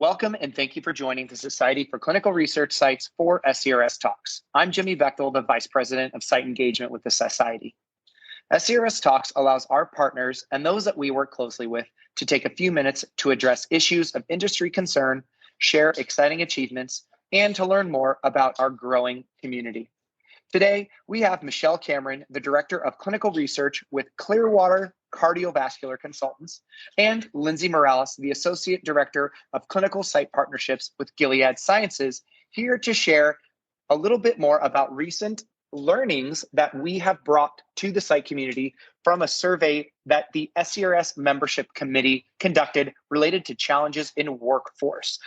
Welcome and thank you for joining the Society for Clinical Research Sites for SCRS Talks. I'm Jimmy Bechtel, the Vice President of Site Engagement with the Society. SCRS Talks allows our partners and those that we work closely with to take a few minutes to address issues of industry concern, share exciting achievements, and to learn more about our growing community. Today, we have Michele Cameron, the Director of Clinical Research with Clearwater Cardiovascular Consultants, and Lindsey Morales, the Associate Director of Clinical Site Partnerships with Gilead Sciences, here to share a little bit more about recent learnings that we have brought to the site community from a survey that the SCRS Membership Committee conducted related to challenges in workforce.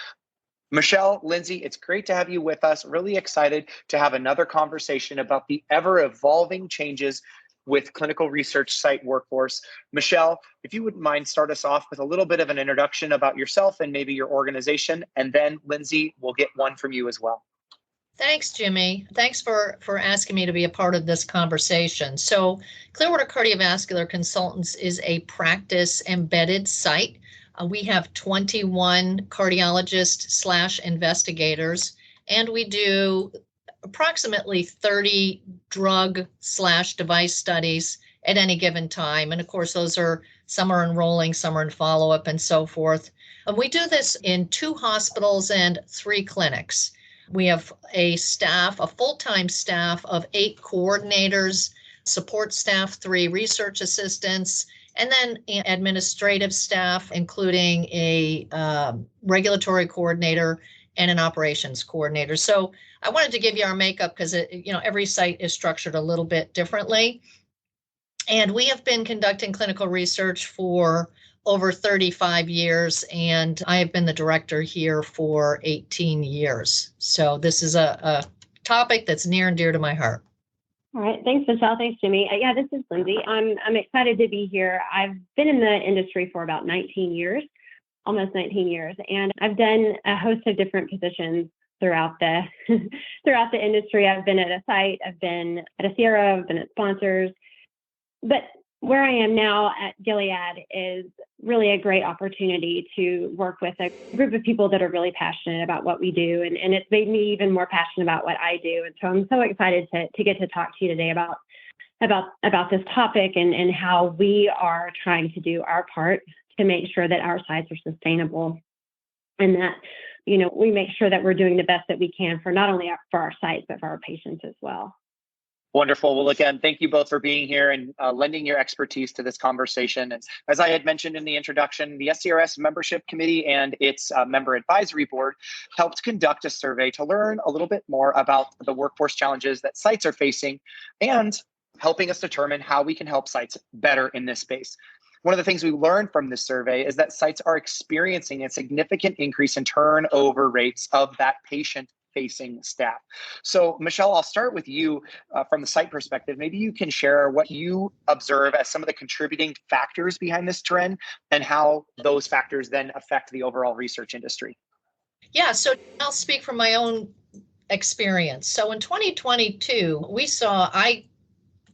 Michele, Lindsey, it's great to have you with us. Really excited to have another conversation about the ever-evolving changes with clinical research site workforce. Michele, if you wouldn't mind, start us off with a little bit of an introduction about yourself and maybe your organization, and then Lindsey, we'll get one from you as well. Thanks, Jimmy. Thanks for asking me to be a part of this conversation. So Clearwater Cardiovascular Consultants is a practice embedded site. We have 21 cardiologists/investigators, and we do approximately 30 drug/device studies at any given time. And of course, some are enrolling, some are in follow-up, and so forth. And we do this in 2 hospitals and 3 clinics. We have a full-time staff of 8 coordinators, support staff, 3 research assistants, and then administrative staff, including a regulatory coordinator and an operations coordinator. So I wanted to give you our makeup because every site is structured a little bit differently. And we have been conducting clinical research for over 35 years, and I have been the director here for 18 years. So this is a topic that's near and dear to my heart. All right. Thanks, Michele. Thanks, Jimmy. This is Lindsey. I'm excited to be here. I've been in the industry for about 19 years, almost 19 years, and I've done a host of different positions throughout the throughout the industry. I've been at a site, I've been at a CRO, I've been at sponsors, but where I am now at Gilead is really a great opportunity to work with a group of people that are really passionate about what we do. And it's made me even more passionate about what I do. And so I'm so excited to get to talk to you today about this topic and how we are trying to do our part to make sure that our sites are sustainable and that, we make sure that we're doing the best that we can for not only for our sites, but for our patients as well. Wonderful. Well, again, thank you both for being here and lending your expertise to this conversation. And as I had mentioned in the introduction, the SCRS Membership Committee and its member advisory board helped conduct a survey to learn a little bit more about the workforce challenges that sites are facing and helping us determine how we can help sites better in this space. One of the things we learned from this survey is that sites are experiencing a significant increase in turnover rates of that patient-facing staff. So, Michele, I'll start with you from the site perspective. Maybe you can share what you observe as some of the contributing factors behind this trend and how those factors then affect the overall research industry. Yeah, so I'll speak from my own experience. So in 2022, I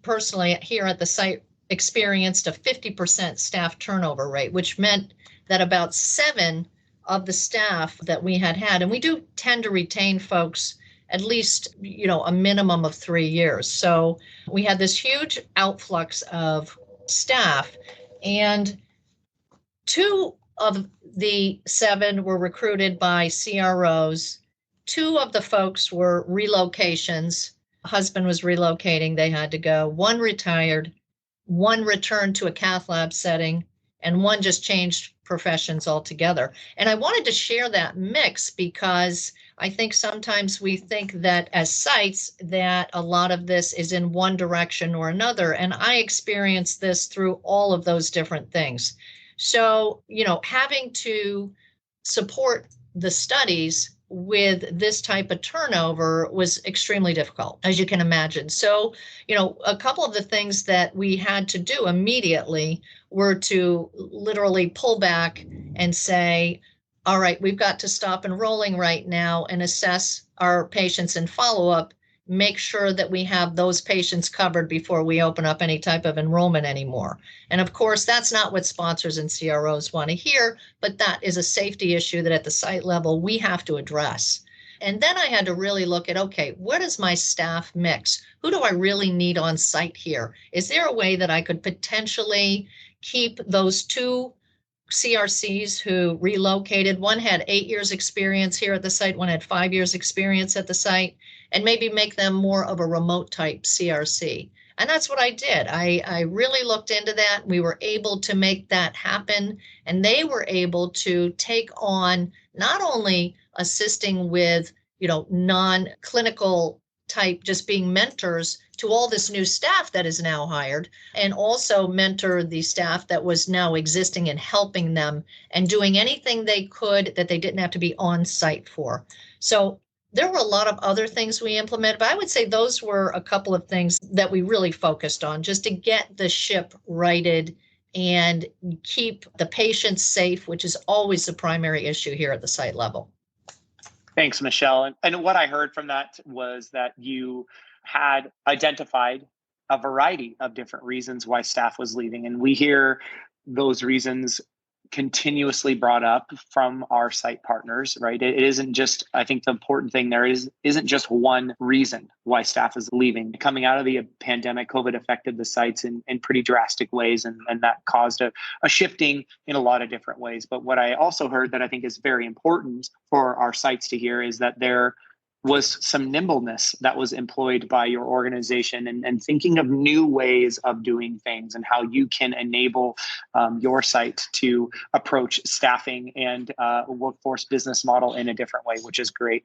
personally here at the site experienced a 50% staff turnover rate, which meant that about 7 of the staff that we had, and we do tend to retain folks at least, a minimum of 3 years. So we had this huge outflux of staff, and 2 of the 7 were recruited by CROs. 2 of the folks were relocations. Husband was relocating, they had to go. 1 retired, 1 returned to a cath lab setting, and 1 just changed professions altogether. And I wanted to share that mix because I think sometimes we think that as sites that a lot of this is in one direction or another. And I experienced this through all of those different things. So, having to support the studies with this type of turnover was extremely difficult, as you can imagine. So, a couple of the things that we had to do immediately were to literally pull back and say, all right, we've got to stop enrolling right now and assess our patients in follow-up make sure that we have those patients covered before we open up any type of enrollment anymore. And of course, that's not what sponsors and CROs want to hear, but that is a safety issue that at the site level we have to address. And then I had to really look at, okay, what is my staff mix? Who do I really need on site here? Is there a way that I could potentially keep those two CRCs who relocated? One had 8 years experience here at the site, one had 5 years experience at the site, and maybe make them more of a remote type CRC. And that's what I did. I really looked into that. We were able to make that happen, and they were able to take on not only assisting with, non-clinical type, just being mentors to all this new staff that is now hired, and also mentor the staff that was now existing and helping them and doing anything they could that they didn't have to be on site for. So there were a lot of other things we implemented, but I would say those were a couple of things that we really focused on just to get the ship righted and keep the patients safe, which is always the primary issue here at the site level. Thanks, Michele. And what I heard from that was that you had identified a variety of different reasons why staff was leaving. And we hear those reasons continuously brought up from our site partners, right? It isn't just, I think the important thing there isn't just one reason why staff is leaving. Coming out of the pandemic, COVID affected the sites in pretty drastic ways, and that caused a shifting in a lot of different ways. But what I also heard that I think is very important for our sites to hear is that there was some nimbleness that was employed by your organization and thinking of new ways of doing things and how you can enable your site to approach staffing and workforce business model in a different way, which is great.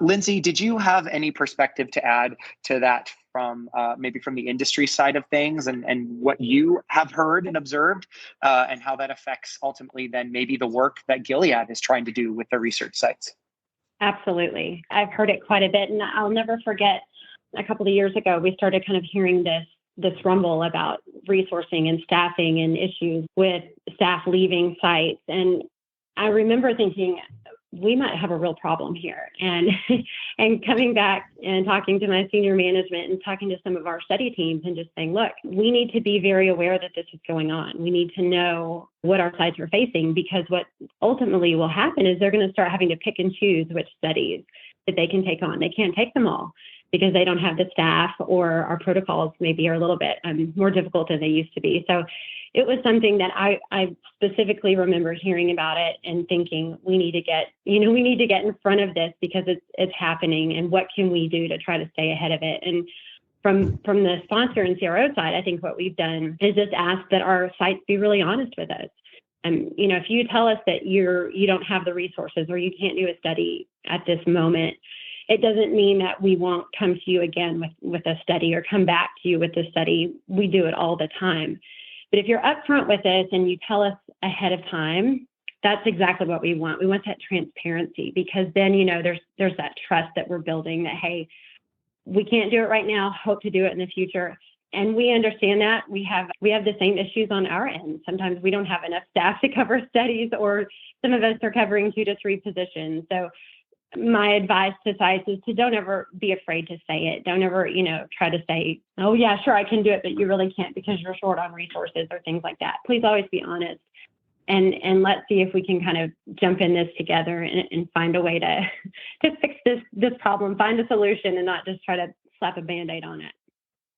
Lindsey, did you have any perspective to add to that from maybe from the industry side of things and what you have heard and observed and how that affects ultimately then maybe the work that Gilead is trying to do with the research sites? Absolutely. I've heard it quite a bit, and I'll never forget a couple of years ago, we started kind of hearing this rumble about resourcing and staffing and issues with staff leaving sites. And I remember thinking, we might have a real problem here. And coming back and talking to my senior management and talking to some of our study teams and just saying, look, we need to be very aware that this is going on. We need to know what our sites are facing, because what ultimately will happen is they're going to start having to pick and choose which studies that they can take on. They can't take them all because they don't have the staff, or our protocols maybe are a little bit more difficult than they used to be. So it was something that I specifically remember hearing about it and thinking we need to get in front of this because it's happening, and what can we do to try to stay ahead of it. And from the sponsor and CRO side, I think what we've done is just ask that our sites be really honest with us. If you tell us that you don't have the resources or you can't do a study at this moment, it doesn't mean that we won't come to you again with a study or come back to you with a study. We do it all the time. But if you're upfront with us and you tell us ahead of time, that's exactly what we want. We want that transparency, because then, there's that trust that we're building that, hey, we can't do it right now, hope to do it in the future. And we understand that we have the same issues on our end. Sometimes we don't have enough staff to cover studies, or some of us are covering 2 to 3 positions. So my advice to sites is to don't ever be afraid to say it. Don't ever, try to say, oh yeah, sure, I can do it, but you really can't because you're short on resources or things like that. Please always be honest, and let's see if we can kind of jump in this together and find a way to fix this problem, find a solution, and not just try to slap a Band-Aid on it.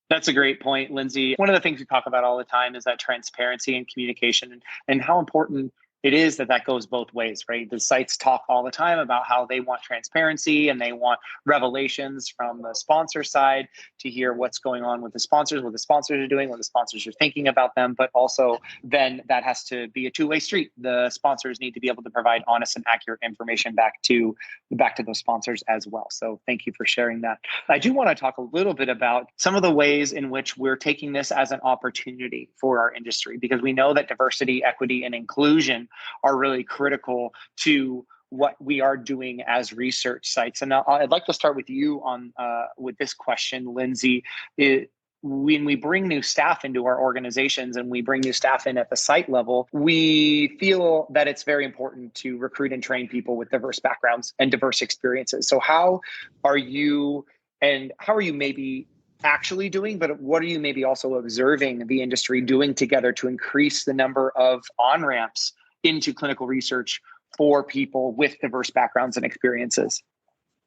That's a great point, Lindsey. One of the things we talk about all the time is that transparency and communication, and how important it is that goes both ways, right? The sites talk all the time about how they want transparency and they want revelations from the sponsor side to hear what's going on with the sponsors, what the sponsors are doing, what the sponsors are thinking about them. But also then that has to be a two-way street. The sponsors need to be able to provide honest and accurate information back to those sponsors as well. So thank you for sharing that. I do want to talk a little bit about some of the ways in which we're taking this as an opportunity for our industry, because we know that diversity, equity, and inclusion are really critical to what we are doing as research sites. And I'd like to start with you on with this question, Lindsey. When we bring new staff into our organizations and we bring new staff in at the site level, we feel that it's very important to recruit and train people with diverse backgrounds and diverse experiences. So how are you And how are you maybe actually doing, but what are you maybe also observing the industry doing together to increase the number of on-ramps into clinical research for people with diverse backgrounds and experiences?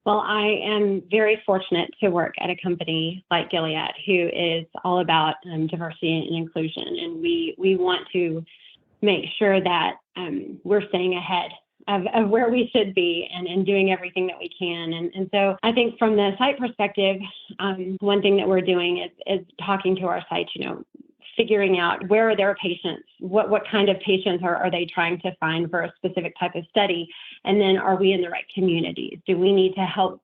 Well, I am very fortunate to work at a company like Gilead, who is all about diversity and inclusion. And we want to make sure that we're staying ahead of where we should be and doing everything that we can. And so I think from the site perspective, one thing that we're doing is talking to our sites, figuring out where are their patients, what kind of patients are they trying to find for a specific type of study, and then are we in the right communities? Do we need to help,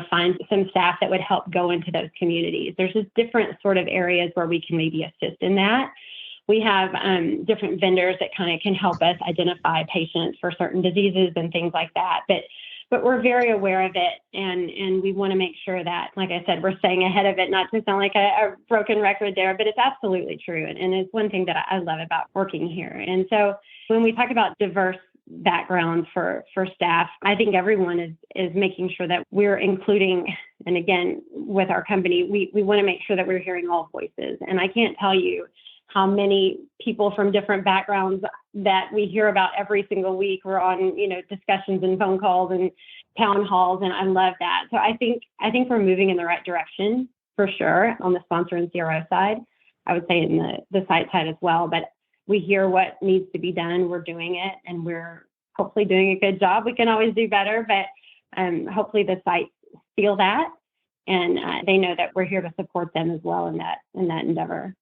find some staff that would help go into those communities? There's just different sort of areas where we can maybe assist in that. We have different vendors that kind of can help us identify patients for certain diseases and things like that. But we're very aware of it, and we want to make sure that, like I said, we're staying ahead of it, not to sound like a broken record there, but it's absolutely true. And it's one thing that I love about working here. And so when we talk about diverse backgrounds for staff, I think everyone is making sure that we're including, and again, with our company, we want to make sure that we're hearing all voices. And I can't tell you how many people from different backgrounds that we hear about every single week. We're on, discussions and phone calls and town halls, and I love that. So I think we're moving in the right direction for sure on the sponsor and CRO side. I would say in the site side as well, but we hear what needs to be done. We're doing it, and we're hopefully doing a good job. We can always do better, but hopefully the sites feel that, and they know that we're here to support them as well in that endeavor.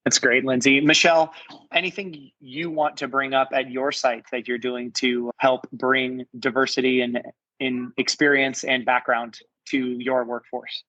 That's great, Lindsey. Michele, anything you want to bring up at your site that you're doing to help bring diversity in experience and background to your workforce?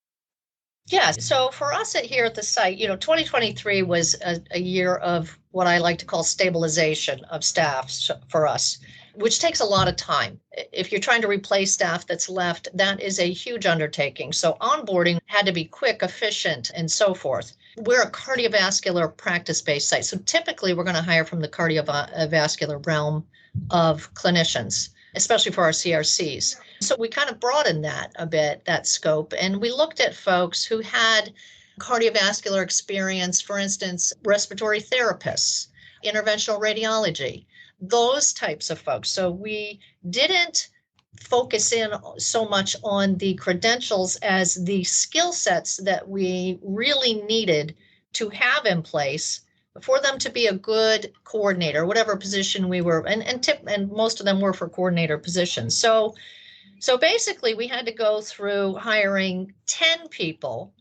Yeah, so for us here at the site, 2023 was a year of what I like to call stabilization of staff for us, which takes a lot of time. If you're trying to replace staff that's left, that is a huge undertaking. So onboarding had to be quick, efficient, and so forth. We're a cardiovascular practice-based site. So typically we're going to hire from the cardiovascular realm of clinicians, especially for our CRCs. So we kind of broadened that a bit, that scope, and we looked at folks who had cardiovascular experience, for instance, respiratory therapists, interventional radiology, those types of folks. So we didn't focus in so much on the credentials as the skill sets that we really needed to have in place for them to be a good coordinator, whatever position we were, and most of them were for coordinator positions. So basically we had to go through hiring 10 people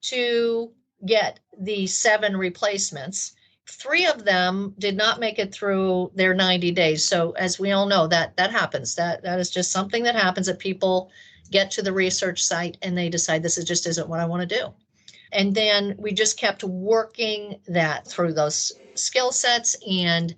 to get the 7 replacements. 3 of them did not make it through their 90 days. So as we all know, that happens. That is just something that happens, that people get to the research site and they decide this just isn't what I want to do. And then we just kept working that through those skill sets. And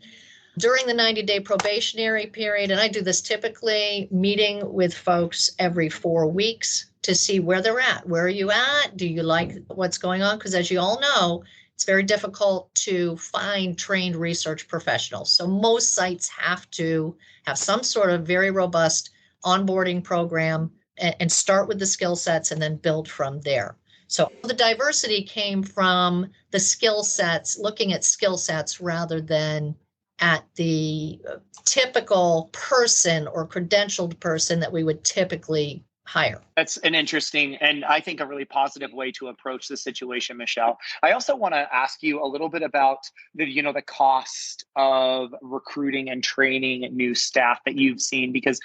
during the 90-day probationary period, and I do this typically, meeting with folks every 4 weeks to see where they're at. Where are you at? Do you like what's going on? Because as you all know, it's very difficult to find trained research professionals. So most sites have to have some sort of very robust onboarding program and start with the skill sets and then build from there. So the diversity came from the skill sets, looking at skill sets rather than at the typical person or credentialed person that we would typically hire. That's an interesting and I think a really positive way to approach the situation, Michele. I also want to ask you a little bit about the cost of recruiting and training new staff that you've seen, because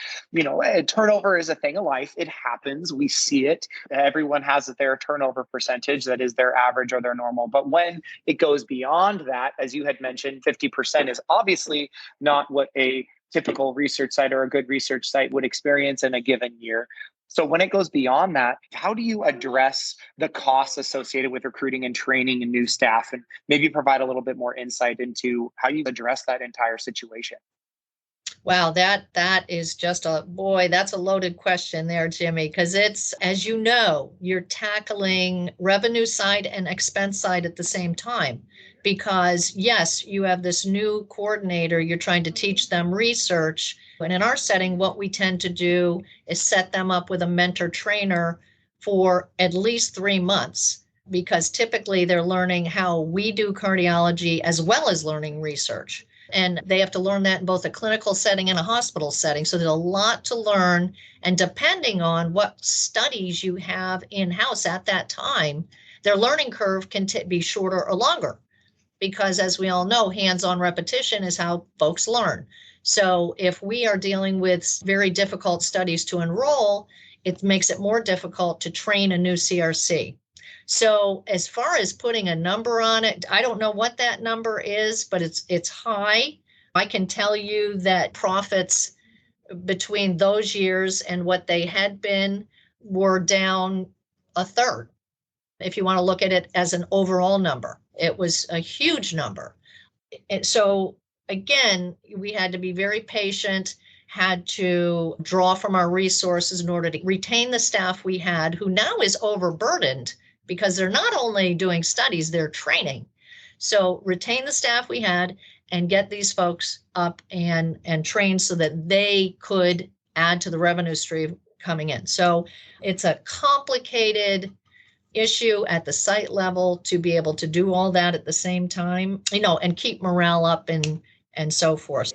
turnover is a thing of life. It happens. We see it. Everyone has their turnover percentage that is their average or their normal. But when it goes beyond that, as you had mentioned, 50% is obviously not what a typical research site or a good research site would experience in a given year. So when it goes beyond that, how do you address the costs associated with recruiting and training new staff, and maybe provide a little bit more insight into how you address that entire situation? Wow, that is just that's a loaded question there, Jimmy, because it's, as you know, you're tackling revenue side and expense side at the same time. Because yes, you have this new coordinator, you're trying to teach them research. And in our setting, what we tend to do is set them up with a mentor trainer for at least 3 months, because typically they're learning how we do cardiology as well as learning research. And they have to learn that in both a clinical setting and a hospital setting. So there's a lot to learn. And depending on what studies you have in-house at that time, their learning curve can be shorter or longer. Because as we all know, hands-on repetition is how folks learn. So if we are dealing with very difficult studies to enroll, it makes it more difficult to train a new CRC. So as far as putting a number on it, I don't know what that number is, but it's high. I can tell you that profits between those years and what they had been were down a third. If you want to look at it as an overall number, it was a huge number. And so again, we had to be very patient, had to draw from our resources in order to retain the staff we had, who now is overburdened because they're not only doing studies, they're training. So retain the staff we had and get these folks up and trained so that they could add to the revenue stream coming in. So it's a complicated issue at the site level to be able to do all that at the same time, and keep morale up and so forth.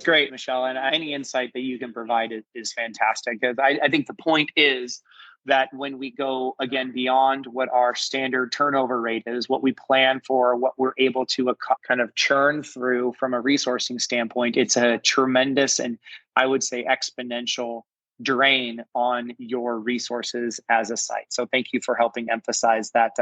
Great, Michele. And any insight that you can provide is fantastic. Because I think the point is that when we go, again, beyond what our standard turnover rate is, what we plan for, what we're able to kind of churn through from a resourcing standpoint, it's a tremendous and I would say exponential drain on your resources as a site. So thank you for helping emphasize that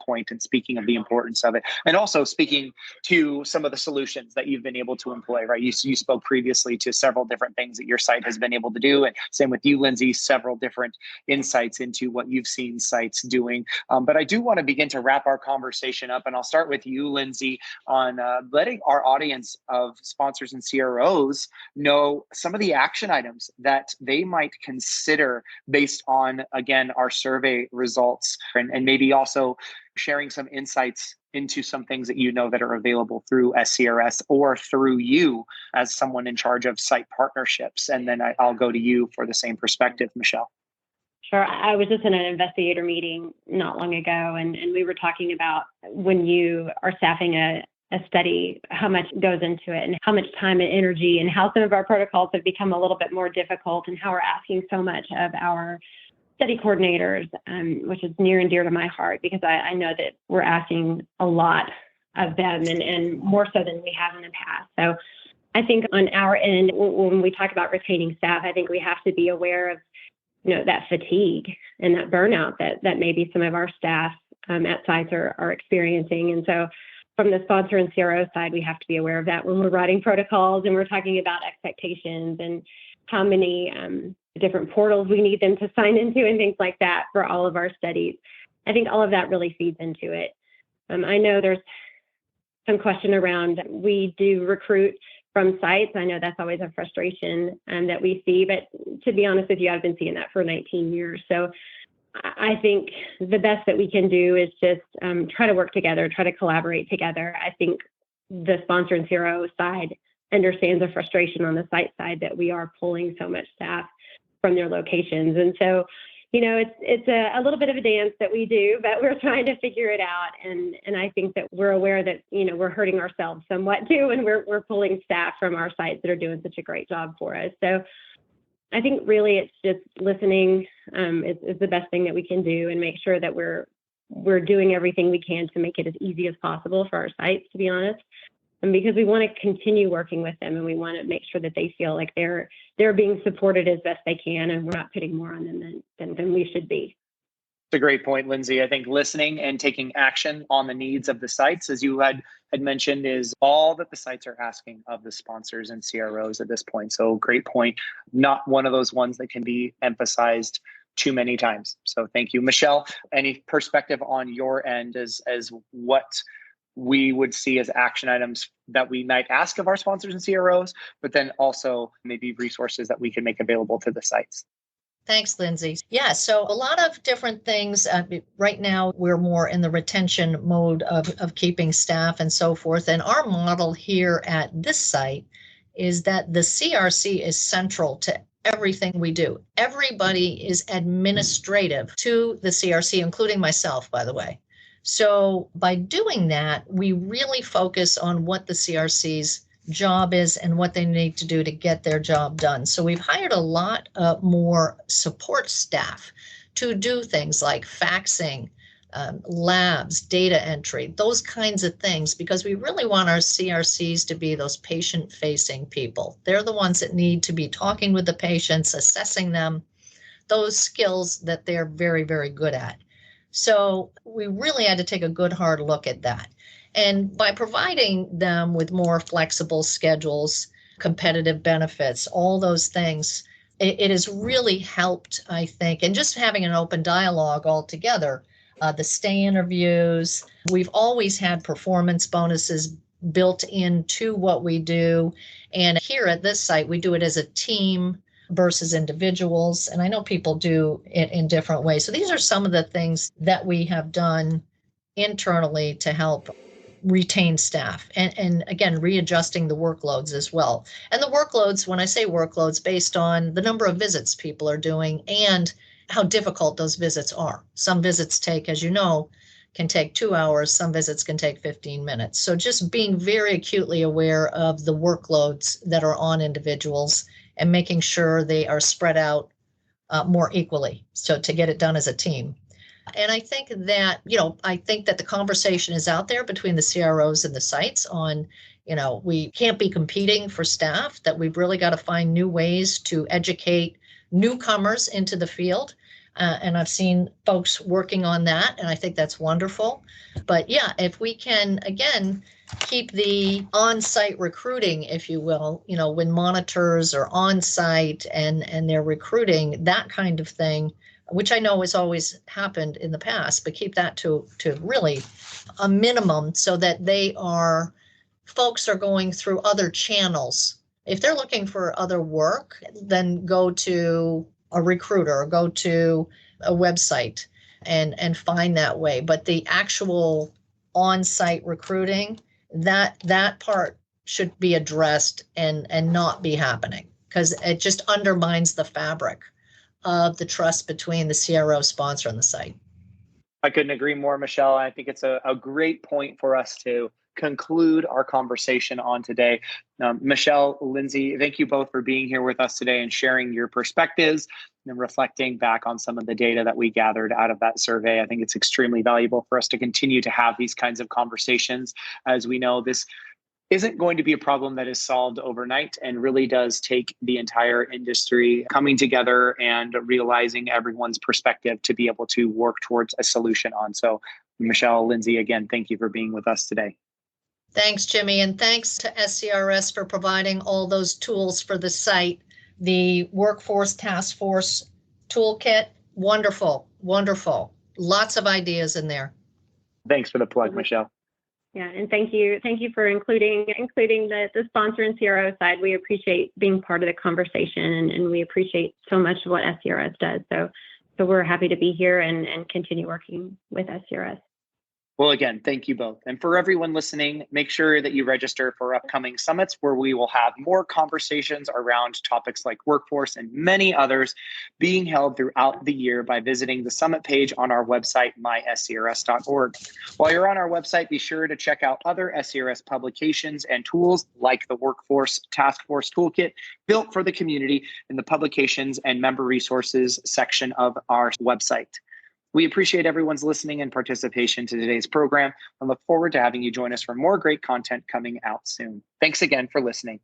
point and speaking of the importance of it. And also speaking to some of the solutions that you've been able to employ, right? You spoke previously to several different things that your site has been able to do. And same with you, Lindsey, several different insights into what you've seen sites doing. But I do want to begin to wrap our conversation up. And I'll start with you, Lindsey, on letting our audience of sponsors and CROs know some of the action items that they might consider based on, again, our survey results, and maybe also sharing some insights into some things that that are available through SCRS or through you as someone in charge of site partnerships. And then I'll go to you for the same perspective, Michele. Sure. I was just in an investigator meeting not long ago, and we were talking about when you are staffing a study, how much goes into it and how much time and energy, and how some of our protocols have become a little bit more difficult, and how we're asking so much of our study coordinators, which is near and dear to my heart, because I know that we're asking a lot of them and more so than we have in the past. So I think on our end, when we talk about retaining staff, I think we have to be aware of that fatigue and that burnout that maybe some of our staff at sites are experiencing. And so from the sponsor and CRO side, we have to be aware of that when we're writing protocols and we're talking about expectations and how many different portals we need them to sign into and things like that for all of our studies. I think all of that really feeds into it. I know there's some question around, we do recruit from sites. I know that's always a frustration that we see, but to be honest with you, I've been seeing that for 19 years. So I think the best that we can do is just try to work together, try to collaborate together. I think the sponsor and CRO side understands the frustration on the site side that we are pulling so much staff from their locations. And so, it's a little bit of a dance that we do, but we're trying to figure it out. And I think that we're aware that, we're hurting ourselves somewhat too, and we're pulling staff from our sites that are doing such a great job for us. So I think really it's just listening is the best thing that we can do, and make sure that we're doing everything we can to make it as easy as possible for our sites, to be honest. And because we want to continue working with them, and we want to make sure that they feel like they're being supported as best they can, and we're not putting more on them than we should be. It's a great point, Lindsey. I think listening and taking action on the needs of the sites, as you had mentioned, is all that the sites are asking of the sponsors and CROs at this point. So great point. Not one of those ones that can be emphasized too many times. So thank you. Michele, any perspective on your end as what we would see as action items that we might ask of our sponsors and CROs, but then also maybe resources that we can make available to the sites? Thanks, Lindsey. Yeah, so a lot of different things. Right now, we're more in the retention mode of keeping staff and so forth. And our model here at this site is that the CRC is central to everything we do. Everybody is administrative to the CRC, including myself, by the way. So by doing that, we really focus on what the CRC's job is and what they need to do to get their job done. So we've hired a lot more support staff to do things like faxing, labs, data entry, those kinds of things, because we really want our CRCs to be those patient-facing people. They're the ones that need to be talking with the patients, assessing them, those skills that they're very, very good at. So we really had to take a good hard look at that. And by providing them with more flexible schedules, competitive benefits, all those things, it has really helped, I think, and just having an open dialogue altogether. The stay interviews, we've always had performance bonuses built into what we do. And here at this site, we do it as a team versus individuals. And I know people do it in different ways. So these are some of the things that we have done internally to help retain staff and again, readjusting the workloads as well. And the workloads, when I say workloads, based on the number of visits people are doing and how difficult those visits are. Some visits take, as you know, can take 2 hours. Some visits can take 15 minutes. So just being very acutely aware of the workloads that are on individuals and making sure they are spread out more equally. So to get it done as a team. And I think that, I think that the conversation is out there between the CROs and the sites on, we can't be competing for staff, that we've really got to find new ways to educate newcomers into the field. And I've seen folks working on that, and I think that's wonderful. But yeah, if we can, again, keep the on-site recruiting, if you will, when monitors are on-site and they're recruiting, that kind of thing, which I know has always happened in the past, but keep that to really a minimum so that folks are going through other channels. If they're looking for other work, then go to a recruiter or go to a website and find that way. But the actual on-site recruiting, that part should be addressed and not be happening, because it just undermines the fabric of the trust between the CRO sponsor and the site. I couldn't agree more, Michele. I think it's a great point for us to conclude our conversation on today. Michele, Lindsey, thank you both for being here with us today and sharing your perspectives and reflecting back on some of the data that we gathered out of that survey. I think it's extremely valuable for us to continue to have these kinds of conversations. As we know, this isn't going to be a problem that is solved overnight and really does take the entire industry coming together and realizing everyone's perspective to be able to work towards a solution on. So Michele, Lindsey, again, thank you for being with us today. Thanks, Jimmy. And thanks to SCRS for providing all those tools for the site. The Workforce Task Force Toolkit, wonderful, wonderful. Lots of ideas in there. Thanks for the plug, Michele. Yeah, and thank you for including the sponsor and CRO side. We appreciate being part of the conversation, and we appreciate so much what SCRS does. So we're happy to be here and continue working with SCRS. Well, again, thank you both. And for everyone listening, make sure that you register for upcoming summits where we will have more conversations around topics like workforce and many others being held throughout the year by visiting the summit page on our website, myscrs.org. While you're on our website, be sure to check out other SCRS publications and tools like the Workforce Task Force Toolkit built for the community in the publications and member resources section of our website. We appreciate everyone's listening and participation to today's program and look forward to having you join us for more great content coming out soon. Thanks again for listening.